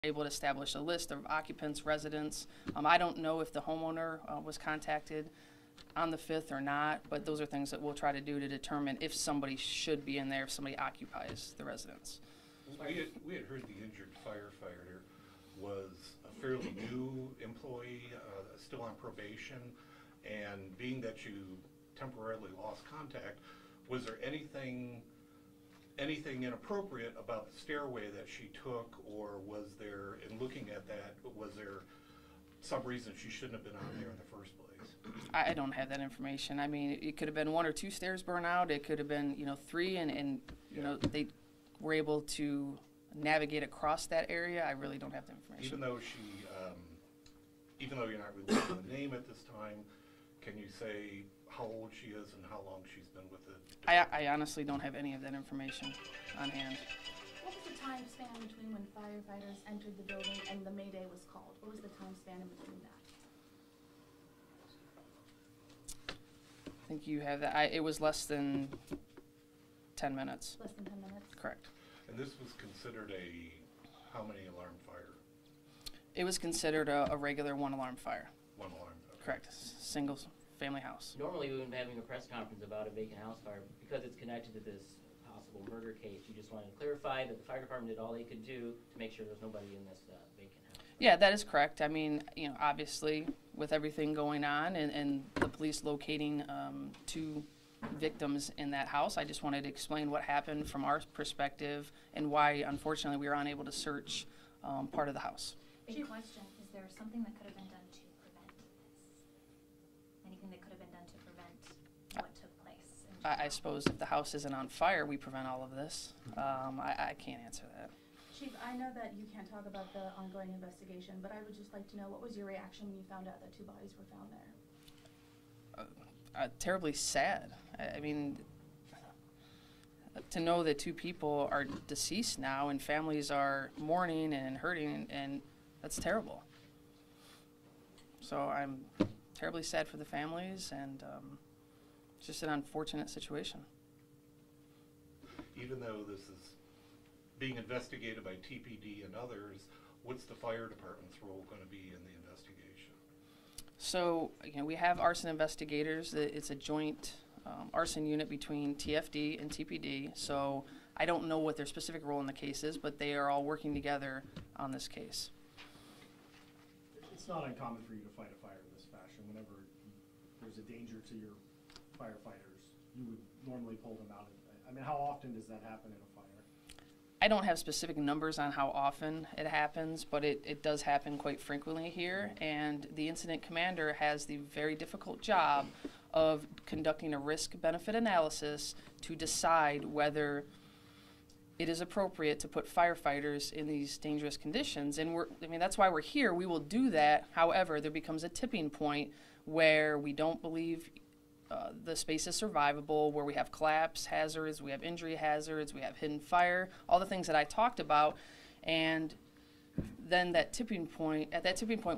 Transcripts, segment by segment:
able to establish a list of occupants, residents. I don't know if the homeowner was contacted on the 5th or not, but those are things that we'll try to do to determine if somebody should be in there, if somebody occupies the residence. We had heard the injured firefighter was a fairly new employee, still on probation, and being that you temporarily lost contact, was there anything inappropriate about the stairway that she took, or was there, in looking at that, was there some reason she shouldn't have been on there in the first place? I don't have that information. I mean, it could have been 1 or 2 stairs burn out. It could have been, 3, and you know, they were able to navigate across that area. I really don't have the information. Even though you're not releasing the name at this time, can you say how old she is and how long she's been with it? I honestly don't have any of that information on hand. What was the time span between when firefighters entered the building and the Mayday was called? What was the time span in between that? I think you have that. It was less than 10 minutes. Less than 10 minutes? Correct. And this was considered how many alarm fire? It was considered a regular 1 alarm fire. 1 alarm, okay. Correct. Single family house. Normally we wouldn't be having a press conference about a vacant house fire because it's connected to this possible murder case. You just wanted to clarify that the fire department did all they could do to make sure there's nobody in this vacant house. Yeah, that is correct. I mean, obviously with everything going on and the police locating 2 victims in that house, I just wanted to explain what happened from our perspective and why, unfortunately, we were unable to search part of the house. Big question, is there something that could have been done to prevent this? Anything that could have been done to prevent what took place? I suppose if the house isn't on fire, we prevent all of this. I can't answer that. Chief, I know that you can't talk about the ongoing investigation, but I would just like to know, what was your reaction when you found out that 2 bodies were found there? Terribly sad. I mean, to know that 2 people are deceased now and families are mourning and hurting, and that's terrible. So I'm terribly sad for the families, and it's just an unfortunate situation. Even though this is being investigated by TPD and others, what's the fire department's role going to be in the investigation? So, we have arson investigators. It's a joint arson unit between TFD and TPD. So I don't know what their specific role in the case is, but they are all working together on this case. It's not uncommon for you to fight a fire in this fashion. Whenever there's a danger to your firefighters, you would normally pull them out. I mean, how often does that happen in a fire? I don't have specific numbers on how often it happens, but it does happen quite frequently here, and the incident commander has the very difficult job of conducting a risk-benefit analysis to decide whether it is appropriate to put firefighters in these dangerous conditions. And that's why we're here. We will do that. However, there becomes a tipping point where we don't believe the space is survivable, where we have collapse hazards, we have injury hazards, we have hidden fire, all the things that I talked about. And then at that tipping point,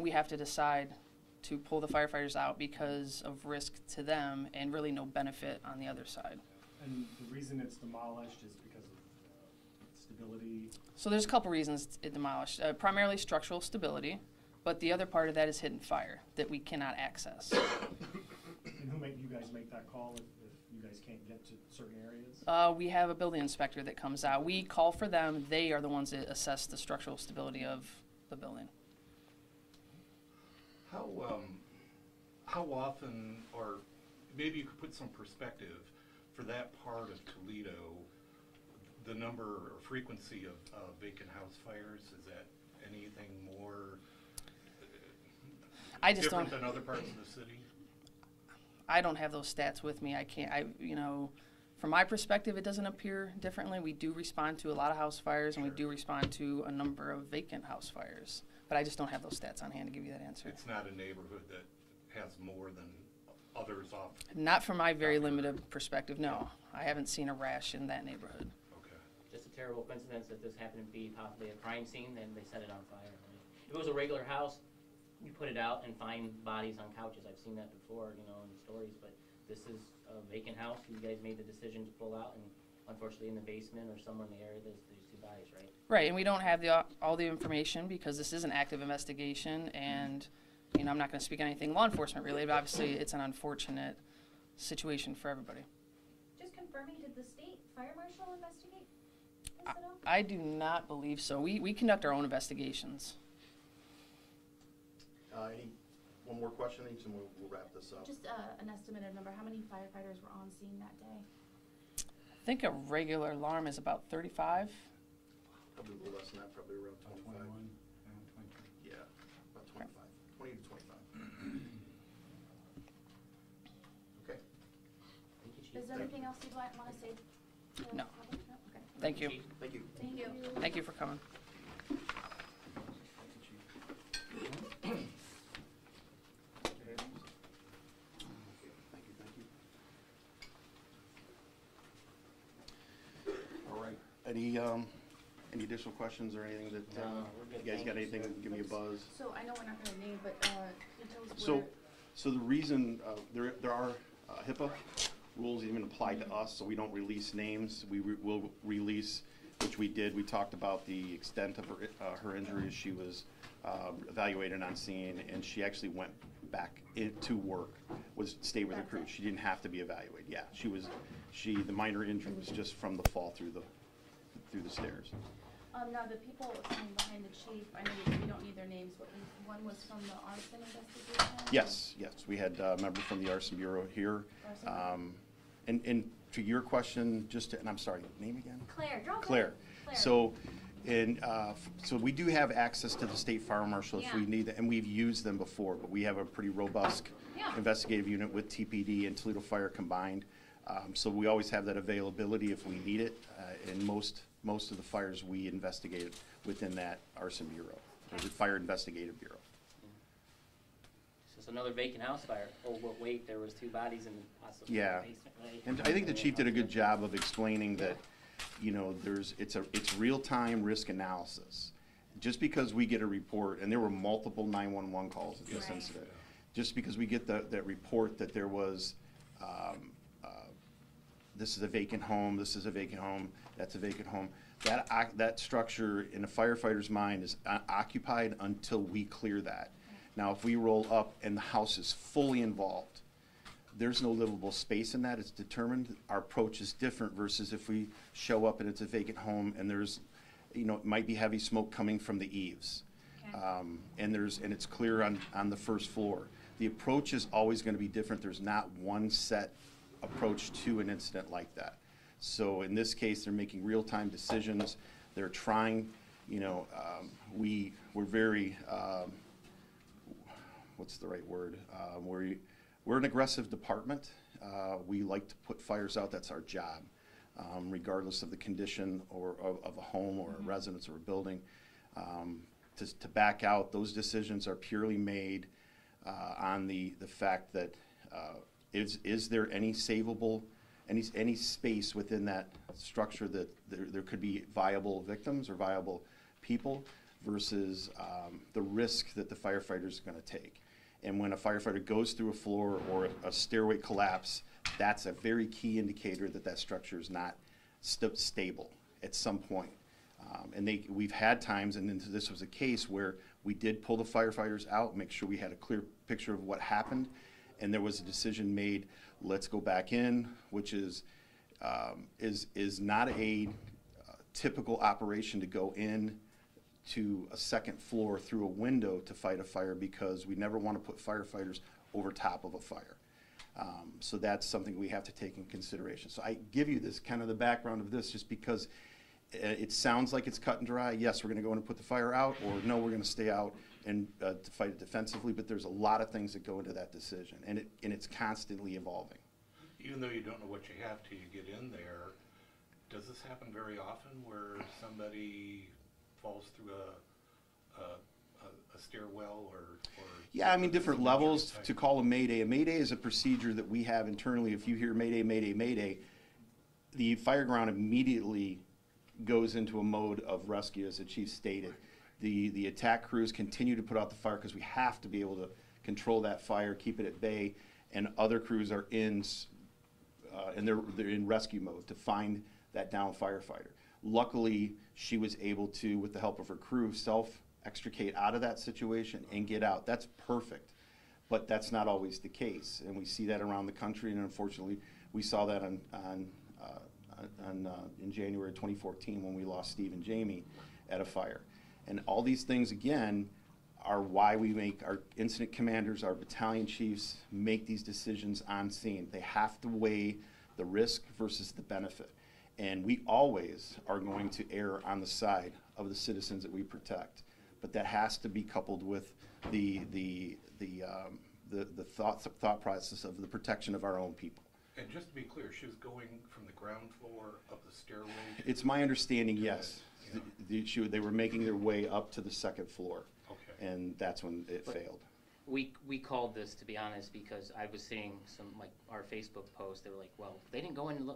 we have to decide to pull the firefighters out because of risk to them and really no benefit on the other side. And the reason it's demolished is because of stability? So there's a couple reasons it demolished. Primarily structural stability, but the other part of that is hidden fire that we cannot access. And who make you guys make that call if you guys can't get to certain areas? We have a building inspector that comes out. We call for them. They are the ones that assess the structural stability of the building. How often, or maybe you could put some perspective for that part of Toledo, the number or frequency of vacant house fires? Is that anything more different than other parts of the city? I don't have those stats with me. I can't. From my perspective, it doesn't appear differently. We do respond to a lot of house fires, and we do respond to a number of vacant house fires. But I just don't have those stats on hand to give you that answer. It's not a neighborhood that has more than others off? Not from my very limited perspective, no. I haven't seen a rash in that neighborhood. Okay. Just a terrible coincidence that this happened to be possibly a crime scene and they set it on fire. If it was a regular house, you put it out and find bodies on couches. I've seen that before, in stories, but this is a vacant house. You guys made the decision to pull out, and unfortunately in the basement or somewhere in the area, there's two bodies, right? Right, and we don't have all the information because this is an active investigation, and you know, I'm not going to speak on anything law enforcement related, but obviously it's an unfortunate situation for everybody. Just confirming, did the state fire marshal investigate this at all? I do not believe so. We conduct our own investigations. One more question, each, and we'll wrap this up. Just an estimated number, how many firefighters were on scene that day? I think a regular alarm is about 35. Probably a little less than that, probably around 25. 21, 23. Yeah, about 25, 20 to 25. Okay. Thank you, Chief. Is there anything else you'd want to say? to No. the public? No? Okay. Thank you. Chief. Thank you. Thank you. Thank you for coming. All right. Any additional questions or anything that, No, we're good. you guys Thank got you, anything, sir. give me a buzz. So I know we're not going to name, but can you tell us So, where? so the reason, there are HIPAA rules even apply to us, so we don't release names. Will release, which we did, we talked about the extent of her injuries. She was evaluated on scene, and she actually went back into work, stayed with the crew. She didn't have to be evaluated, yeah. The minor injury was just from the fall through the stairs. Now, the people standing behind the chief, I know we don't need their names, but one was from the arson investigation? Yes, we had a member from the Arson Bureau here. Arson? And to your question, and I'm sorry, name again? Claire, you're all good. Claire. Claire. So we do have access to the state fire marshal if we Yeah. need that, and we've used them before, but we have a pretty robust Yeah. investigative unit with TPD and Toledo Fire combined. So we always have that availability if we need it, and most of the fires we investigated within that Arson Bureau, or the Fire Investigative Bureau. So it's another vacant house fire. Oh, but wait, there was two bodies in the possible Yeah. basement, right? And I think the chief did a good job of explaining that, you know, it's real-time risk analysis. Just because we get a report, and there were multiple 911 calls at this Right. incident, just because we get that report that there was, this is a vacant home, this is a vacant home, that's a vacant home, that structure in a firefighter's mind is occupied until we clear that. Now, if we roll up and the house is fully involved, there's no livable space in that, it's determined. Our approach is different versus if we show up and it's a vacant home and there's, you know, it might be heavy smoke coming from the eaves. Okay. And it's clear on the first floor. The approach is always gonna be different. There's not one set approach to an incident like that. So in this case, they're making real-time decisions. They're trying, you know, we're very, what's the right word? We're an aggressive department. We like to put fires out, that's our job, regardless of the condition of a home or a residence or a building. To back out, those decisions are purely made on the fact that is there any savable, any space within that structure that there could be viable victims or viable people versus the risk that the firefighter is going to take. And when a firefighter goes through a floor or a stairway collapse, that's a very key indicator that that structure is not stable at some point. We've had times, and this was a case where we did pull the firefighters out, make sure we had a clear picture of what happened, and there was a decision made, let's go back in, which is not a typical operation to go in to a second floor through a window to fight a fire, because we never want to put firefighters over top of a fire. So that's something we have to take in consideration. So I give you this kind of the background of this just because it sounds like it's cut and dry. Yes, we're going to go in and put the fire out, or no, we're going to stay out and to fight it defensively, but there's a lot of things that go into that decision, and it's constantly evolving. Even though you don't know what you have till you get in there, does this happen very often where somebody falls through a stairwell or Yeah, I mean, different some levels injury type? to call a mayday. A mayday is a procedure that we have internally. If you hear mayday, mayday, mayday, the fire ground immediately goes into a mode of rescue, as the chief stated. The attack crews continue to put out the fire because we have to be able to control that fire, keep it at bay, and other crews are in, and they're in rescue mode to find that downed firefighter. Luckily, she was able to, with the help of her crew, self-extricate out of that situation and get out. That's perfect, but that's not always the case, and we see that around the country, and unfortunately, we saw that in January 2014 when we lost Steve and Jamie at a fire. And all these things, again, are why we make our incident commanders, our battalion chiefs, make these decisions on scene. They have to weigh the risk versus the benefit. And we always are going to err on the side of the citizens that we protect. But that has to be coupled with the thought process of the protection of our own people. And just to be clear, she was going from the ground floor up the stairway? It's my understanding, yes. Yeah. They were making their way up to the second floor. Okay. And that's when it failed. We called this, to be honest, because I was seeing some, like, our Facebook post, they were like, well, they didn't go in and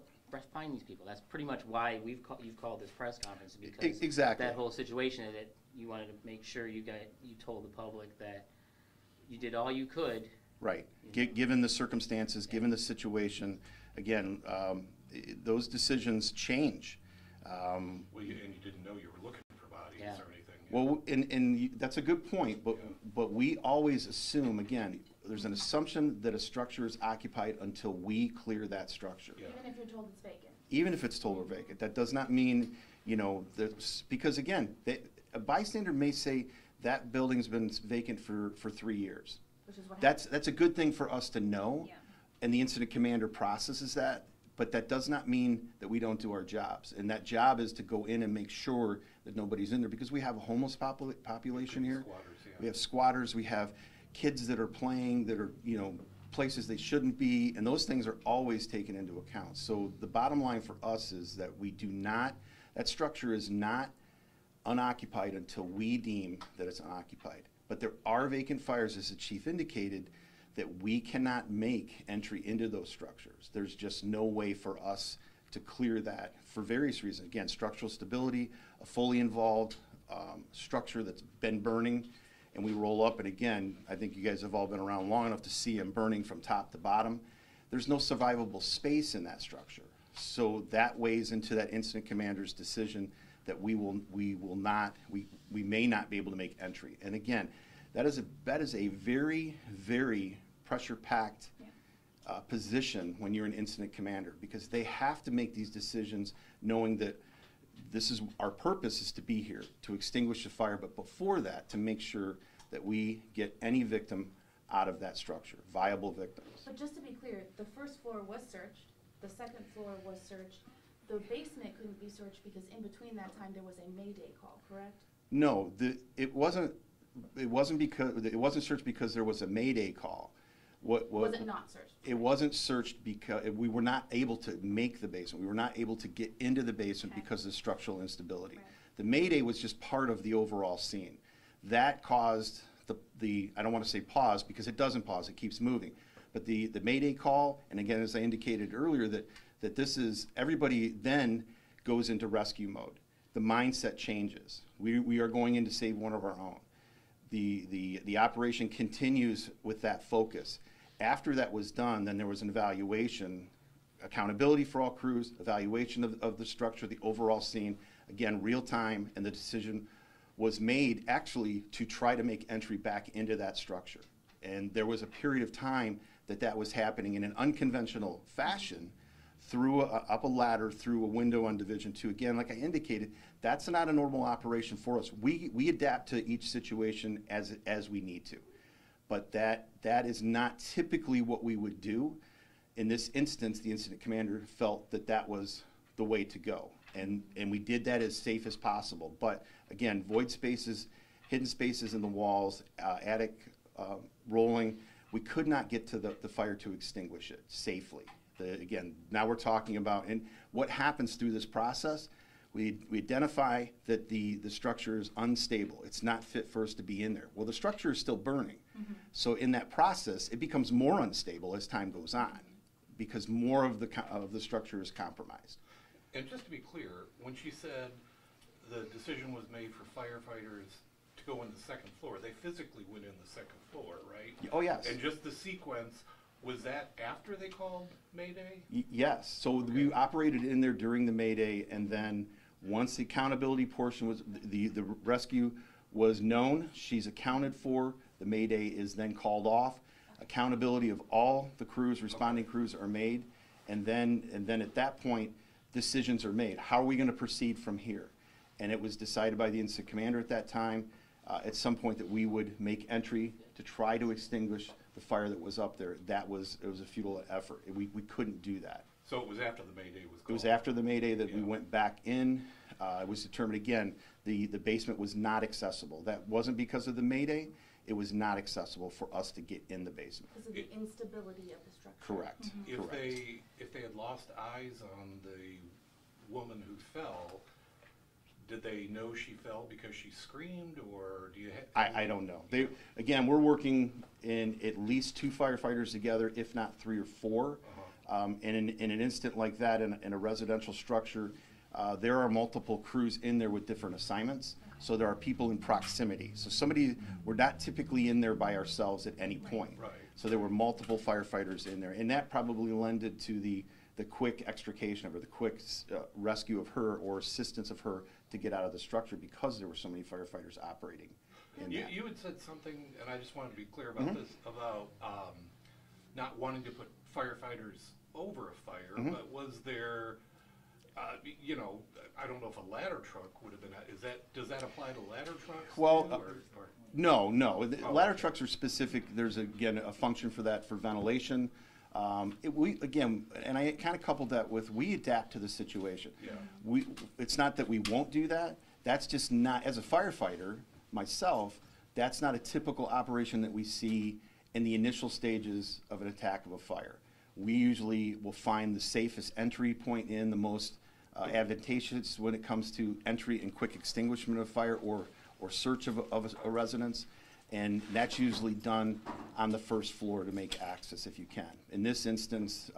find these people. That's pretty much why you've called this press conference, because Exactly. that whole situation, that you wanted to make sure you told the public that you did all you could. Right. Given the circumstances, given the situation, again, those decisions change. Well, and you didn't know you were looking for bodies Yeah. or anything. Well, and that's a good point, but we always assume, again, there's an assumption that a structure is occupied until we clear that structure. Yeah. Even if you're told it's vacant. Even if it's told or vacant. That does not mean, because again, a bystander may say that building's been vacant for 3 years. Which is what That's a good thing for us to know, Yeah. and the incident commander processes that, but that does not mean that we don't do our jobs. And that job is to go in and make sure that nobody's in there, because we have a homeless population here. Squatters, yeah. We have squatters, we have kids that are playing, that are, places they shouldn't be, and those things are always taken into account. So the bottom line for us is that that structure is not unoccupied until we deem that it's unoccupied. But there are vacant fires, as the chief indicated, that we cannot make entry into those structures. There's just no way for us to clear that for various reasons. Again, structural stability, a fully involved structure that's been burning, and we roll up, and again, I think you guys have all been around long enough to see them burning from top to bottom. There's no survivable space in that structure. So that weighs into that incident commander's decision that we may not be able to make entry. And again, that is a very, very pressure-packed position when you're an incident commander, because they have to make these decisions knowing that our purpose is to be here, to extinguish the fire, but before that, to make sure that we get any victim out of that structure, viable victims. But just to be clear, the first floor was searched, the second floor was searched, the basement couldn't be searched because in between that time there was a Mayday call, correct? No, it wasn't searched because there was a Mayday call. Was it not searched? It wasn't searched because we were not able to make the basement. We were not able to get into the basement Okay. because of structural instability. Right. The Mayday was just part of the overall scene. That caused the I don't want to say pause, because it doesn't pause, it keeps moving. But the Mayday call, and again, as I indicated earlier, that this is, everybody then goes into rescue mode. The mindset changes. We are going in to save one of our own. The operation continues with that focus. After that was done, then there was an evaluation, accountability for all crews, evaluation of the structure, the overall scene, again, real time, and the decision was made actually to try to make entry back into that structure. And there was a period of time that was happening in an unconventional fashion, up a ladder, through a window on Division 2. Again, like I indicated, that's not a normal operation for us. We adapt to each situation as we need to. But that is not typically what we would do. In this instance, the incident commander felt that was the way to go. And we did that as safe as possible. But again, void spaces, hidden spaces in the walls, attic rolling, we could not get to the fire to extinguish it safely. Again, now we're talking about, and what happens through this process, we identify that the structure is unstable. It's not fit for us to be in there. Well, the structure is still burning. Mm-hmm. So in that process, it becomes more unstable as time goes on, because more of the structure is compromised. And just to be clear, when she said the decision was made for firefighters to go in the second floor, they physically went in the second floor, right? Oh, yes. And just the sequence Was that after they called Mayday? Yes, so we operated in there during the Mayday, and then once the accountability portion was, the rescue was known, she's accounted for, the Mayday is then called off. Accountability of all the crews, responding crews are made, and then at that point, decisions are made. How are we gonna proceed from here? And it was decided by the incident commander at that time, at some point, that we would make entry to try to extinguish the fire that was up there. It was a futile effort. We couldn't do that. So it was after the Mayday was called? It was after the Mayday that we Yeah. went back in. It was determined, again, the basement was not accessible. That wasn't because of the Mayday. It was not accessible for us to get in the basement. Because of the instability of the structure. Correct. If Correct. they had lost eyes on the woman who fell, did they know she fell because she screamed, or do you have? I don't know. Again, we're working in at least 2 firefighters together, if not 3 or 4. And in an instant like that, in a residential structure, there are multiple crews in there with different assignments. So there are people in proximity. So we're not typically in there by ourselves at any point. Right. So there were multiple firefighters in there. And that probably lended to the quick extrication of her, the quick rescue of her or assistance of her to get out of the structure, because there were so many firefighters operating in that. You had said something, and I just wanted to be clear about this, about not wanting to put firefighters over a fire, but was there, I don't know if a ladder truck would have been, does that apply to ladder trucks? Well, too, or- No. The Oh, ladder okay. trucks are specific. There's, again, a function for that for ventilation. And I kind of coupled that with, we adapt to the situation. Yeah. It's not that we won't do that. That's just not, as a firefighter, myself, that's not a typical operation that we see in the initial stages of an attack of a fire. We usually will find the safest entry point in, the most advantageous when it comes to entry and quick extinguishment of fire or search of a residence. And that's usually done on the first floor to make access if you can. In this instance,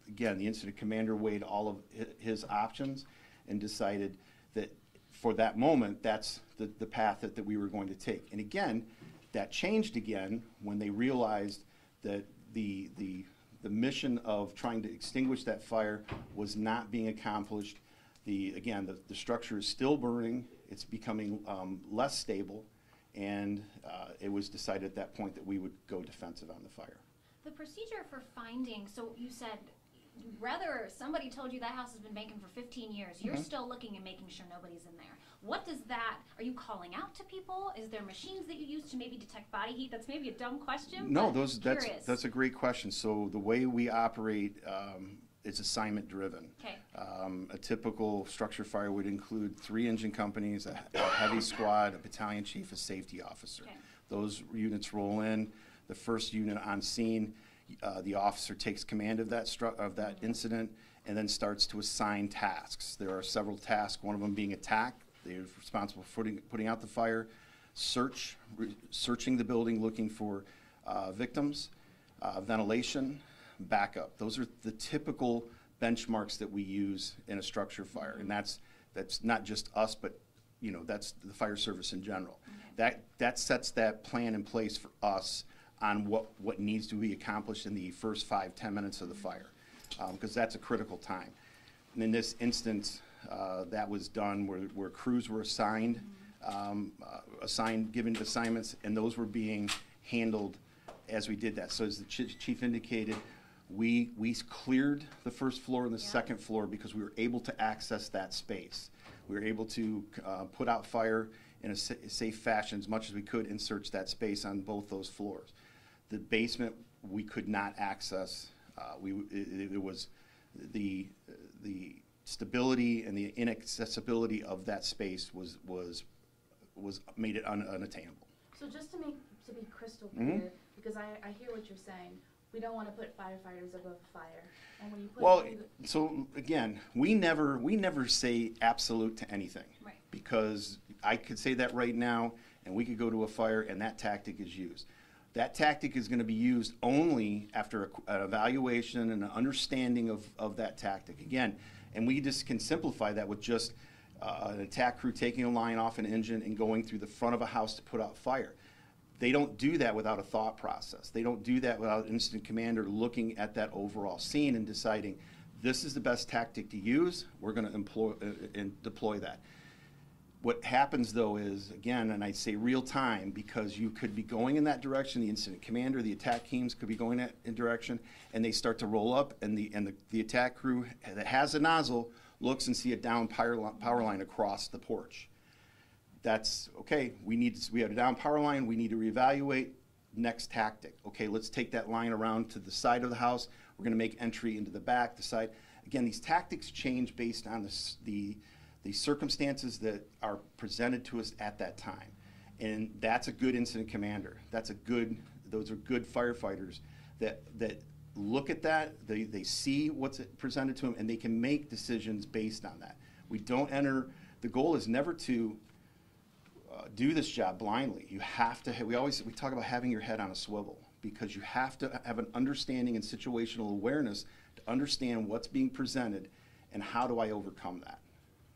again, the incident commander weighed all of his options and decided that for that moment, that's the path that we were going to take. And again, that changed again when they realized that the mission of trying to extinguish that fire was not being accomplished. The structure is still burning. It's becoming less stable. And it was decided at that point that we would go defensive on the fire. The procedure for finding, so you said, whether somebody told you that house has been vacant for 15 years, you're still looking and making sure nobody's in there. What does that, are you calling out to people? Is there machines that you use to maybe detect body heat? That's maybe a dumb question. No, but curious. that's a great question. So the way we operate is assignment driven. Okay. A typical structure fire would include 3 engine companies, a heavy squad, a battalion chief, a safety officer. Okay. Those units roll in. The first unit on scene, the officer takes command of that incident and then starts to assign tasks. There are several tasks, one of them being attack. They're responsible for putting out the fire, searching the building, looking for victims, ventilation, backup. Those are the typical benchmarks that we use in a structure fire, and that's not just us, but that's the fire service in general. That sets that plan in place for us on what needs to be accomplished in the first 5-10 minutes of the fire, because that's a critical time. And in this instance, that was done where crews were assigned, given assignments, and those were being handled as we did that. So as the chief indicated, we cleared the first floor and the second floor because we were able to access that space. We were able to put out fire in a safe fashion as much as we could and search that space on both those floors. The basement we could not access. It was the stability and the inaccessibility of that space was made it unattainable. So just to be crystal clear, because I hear what you're saying, we don't want to put firefighters above fire. And when you put so again, we never say absolute to anything. Right. Because I could say that right now, and we could go to a fire, and that tactic is used. That tactic is going to be used only after an evaluation and an understanding of that tactic. Again, and we just can simplify that with just an attack crew taking a line off an engine and going through the front of a house to put out fire. They don't do that without a thought process. They don't do that without an incident commander looking at that overall scene and deciding, this is the best tactic to use, we're going to employ and deploy that. What happens though is, again, and I say real time, because you could be going in that direction, the incident commander, the attack teams could be going in direction, and they start to roll up, and the attack crew that has a nozzle looks and see a down power line across the porch. That's, okay, we have a down power line, we need to reevaluate, next tactic. Okay, let's take that line around to the side of the house, we're gonna make entry into the back, the side. Again, these tactics change based on the circumstances that are presented to us at that time. And that's a good incident commander. Those are good firefighters that look at that, they see what's presented to them, and they can make decisions based on that. We don't enter, the goal is never to do this job blindly. You have to, we talk about having your head on a swivel, because you have to have an understanding and situational awareness to understand what's being presented and how do I overcome that.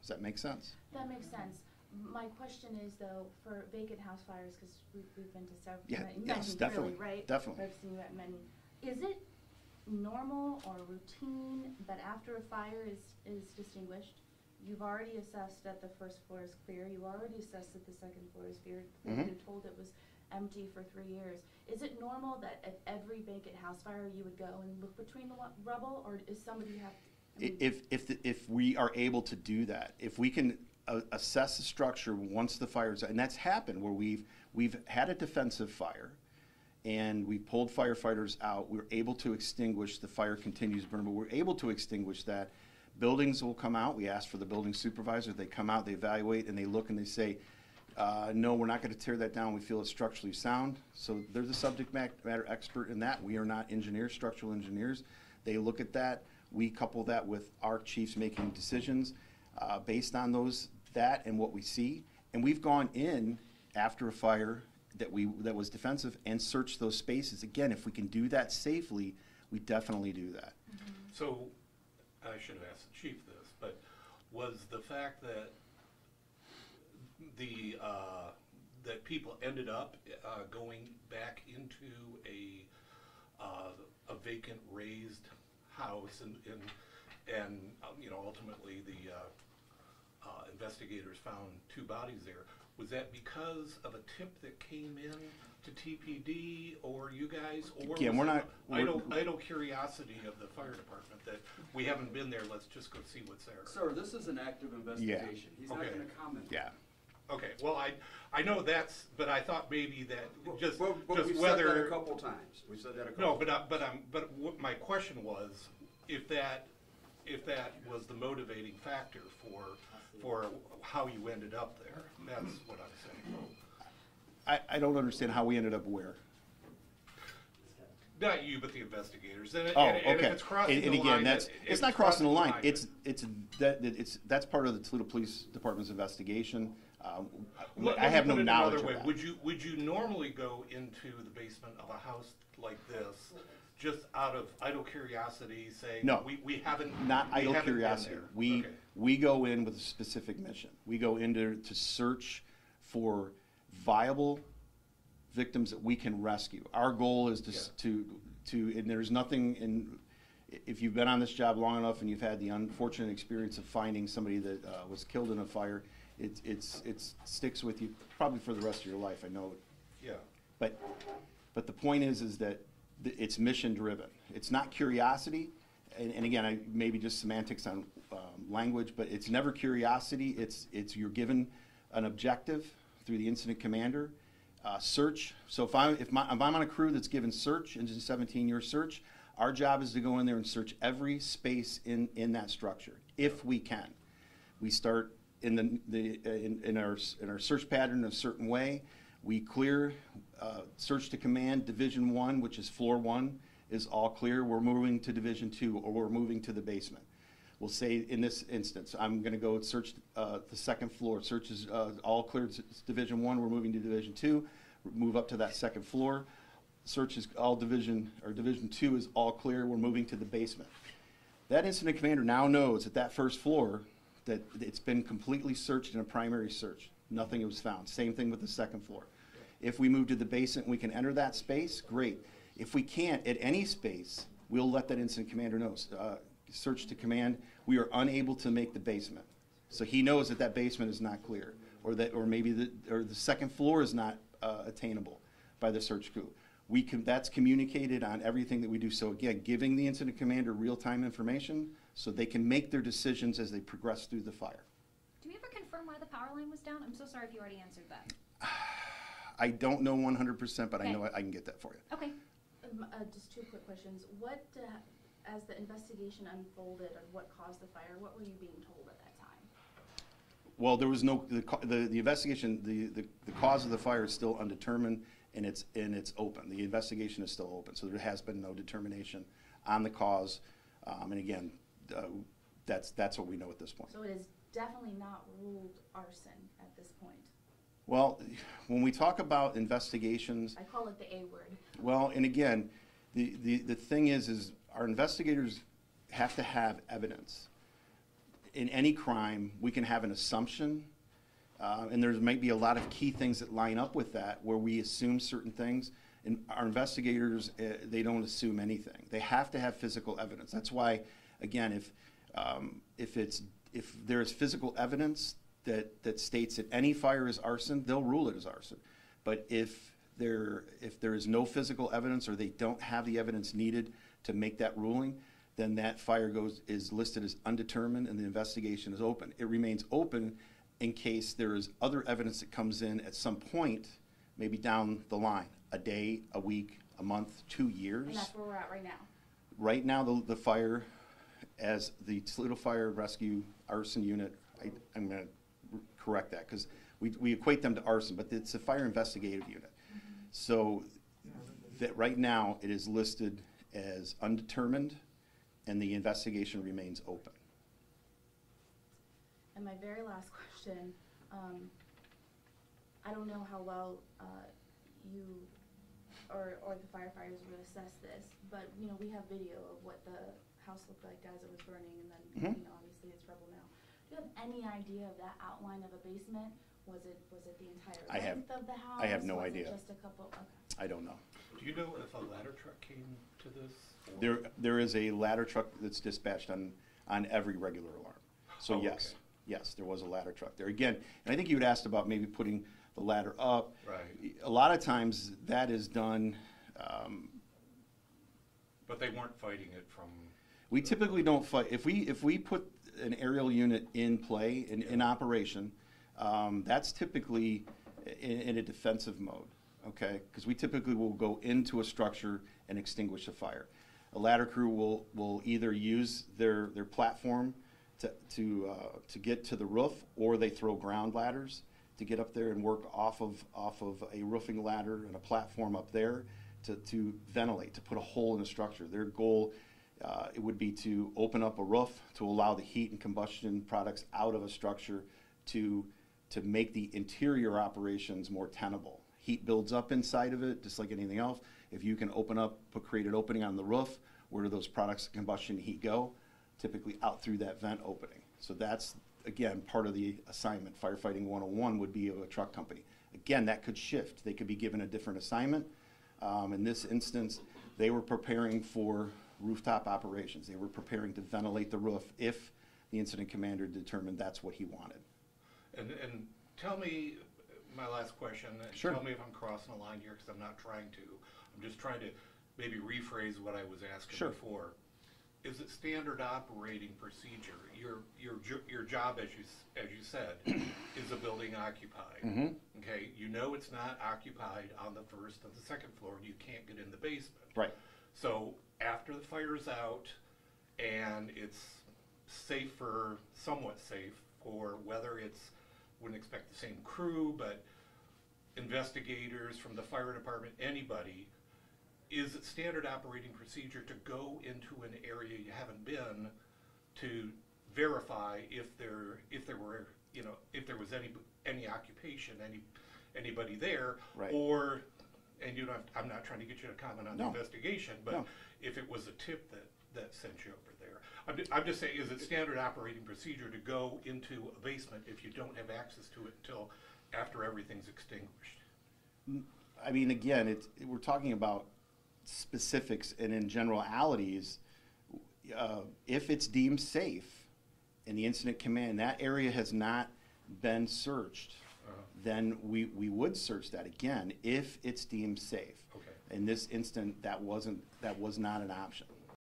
Does that make sense? That makes sense. My question is though, for vacant house fires, because we've been to several, many, definitely, really, right? definitely. I've seen you at many. Is it normal or routine that after a fire is distinguished, you've already assessed that the first floor is clear, you already assessed that the second floor is clear, you're told it was empty for 3 years. Is it normal that at every vacant house fire you would go and look between the rubble, or is somebody have to? If we are able to do that, if we can assess the structure once the fire's, and that's happened where we've had a defensive fire and we pulled firefighters out, we're able to extinguish, the fire continues burning, but we're able to extinguish that. Buildings will come out, we ask for the building supervisor, they come out, they evaluate, and they look and they say, no, we're not going to tear that down, we feel it's structurally sound. So there's a subject matter expert in that. We are not engineers, structural engineers. They look at that. We couple that with our chiefs making decisions based on that and what we see. And we've gone in after a fire that was defensive and searched those spaces. Again, if we can do that safely, we definitely do that. Mm-hmm. So, I should have asked the chief this, but was the fact that that people ended up going back into a vacant raised house and you know, ultimately the investigators found 2 bodies there. Was that because of a tip that came in to TPD or you guys, or Again, was we're it not idle curiosity of the fire department that we haven't been there, let's just go see what's there? Sir, this is an active investigation. He's not Okay. going to comment. Yeah. Okay, well, I know that's, but I thought maybe that just But just we've whether said that a couple times. We said that a couple. no, but what my question was, if that was the motivating factor for how you ended up there. That's what I'm saying. I don't understand how we ended up where. Not you, but the investigators. And Okay. if it's crossing And the again, line, it's not crossing the line. That's part of the Toledo Police Department's investigation. I have no knowledge of that. Would you normally go into the basement of a house like this just out of idle curiosity, saying, No. we haven't Not we idle haven't been curiosity. there? Okay. We go in with a specific mission. We go in to search for viable victims that we can rescue. Our goal is to and there's nothing in, if you've been on this job long enough and you've had the unfortunate experience of finding somebody that was killed in a fire, it sticks with you probably for the rest of your life. I know. Yeah. But the point is that it's mission driven. It's not curiosity. And again, maybe just semantics on language, but it's never curiosity. It's you're given an objective through the incident commander. Search. So if I'm on a crew that's given search, into 17-year search, our job is to go in there and search every space in that structure, if we can. We start in our search pattern a certain way. We clear search to command. Division 1, which is floor 1, is all clear. We're moving to Division 2, or we're moving to the basement. We'll say in this instance, I'm going to go search the second floor. Search is all cleared. It's Division 1. We're moving to Division 2. Move up to that second floor. Search is all Division 2 is all clear. We're moving to the basement. That incident commander now knows at that first floor that it's been completely searched in a primary search. Nothing was found. Same thing with the second floor. If we move to the basement, we can enter that space, great. If we can't, at any space, we'll let that incident commander know. Search to command, we are unable to make the basement. So he knows that that basement is not clear, or maybe the second floor is not attainable by the search crew. That's communicated on everything that we do. So again, giving the incident commander real-time information so they can make their decisions as they progress through the fire. Do we ever confirm why the power line was down? I'm so sorry if you already answered that. I don't know 100%, but I Okay. know I can get that for you. Okay. Just two quick questions. What, as the investigation unfolded of what caused the fire, what were you being told at that time? Well, there was no, the investigation, the cause of the fire is still undetermined, and it's open. The investigation is still open, so there has been no determination on the cause. And again, that's what we know at this point. So it is definitely not ruled arson at this point. Well, when we talk about investigations, I call it the A word. well, and again, the thing is our investigators have to have evidence. In any crime, we can have an assumption, and there might be a lot of key things that line up with that, where we assume certain things. And our investigators, they don't assume anything. They have to have physical evidence. That's why, again, if there is physical evidence that states that any fire is arson, they'll rule it as arson. But if there is no physical evidence, or they don't have the evidence needed to make that ruling, then that fire is listed as undetermined, and the investigation is open. It remains open in case there is other evidence that comes in at some point, maybe down the line, a day, a week, a month, 2 years. And that's where we're at right now. Right now, the fire, as the Toledo Fire Rescue Arson Unit, I'm going to correct that, because we equate them to arson, but it's a fire investigative unit. So that right now, it is listed as undetermined, and the investigation remains open. And my very last question, I don't know how well you or the firefighters would assess this, but you know, we have video of what the house looked like as it was burning, and then you know, obviously it's rubble now. Do you have any idea of that outline of a basement? Was it the entire length of the house? I have no Was it idea. just a couple? Okay. I don't know. Do you know if a ladder truck came to this? Or- There is a ladder truck that's dispatched on every regular alarm. So Oh, yes, okay. yes, there was a ladder truck there. Again, and I think you had asked about maybe putting the ladder up. Right. A lot of times that is done, But they weren't fighting it from. we typically don't fight. If we put an aerial unit in play, in operation, that's typically in a defensive mode, okay? Because we typically will go into a structure and extinguish a fire. A ladder crew will either use their platform to get to the roof, or they throw ground ladders to get up there and work off of a roofing ladder and a platform up there to ventilate, to put a hole in the structure. Their goal it would be to open up a roof to allow the heat and combustion products out of a structure to make the interior operations more tenable. Heat builds up inside of it, just like anything else. If you can create an opening on the roof, where do those products of combustion and heat go? Typically out through that vent opening. So that's, again, part of the assignment. Firefighting 101 would be a truck company. Again, that could shift. They could be given a different assignment. In this instance, they were preparing for rooftop operations. They were preparing to ventilate the roof if the incident commander determined that's what he wanted. And tell me, my last question, Sure. Tell me if I'm crossing a line here, because I'm not trying to. I'm just trying to maybe rephrase what I was asking Sure. before. Is it standard operating procedure? Your job, as you said, is a building occupied. Mhm. Okay, you know it's not occupied on the first or the second floor, and you can't get in the basement. Right. So after the fire's out and it's safer, somewhat safe, for whether it's, wouldn't expect the same crew, but investigators from the fire department, anybody, is it standard operating procedure to go into an area you haven't been to verify if there were, you know, if there was any occupation, anybody there, Right. or, and you don't have, I'm not trying to get you to comment on the No. investigation, but No. if it was a tip that sent you over there. I'm just saying, is it standard operating procedure to go into a basement if you don't have access to it until after everything's extinguished? I mean, again, we're talking about specifics and in generalities. If it's deemed safe in the incident command, that area has not been searched, then we would search that again if it's deemed safe. Okay. In this instant, that was not an option.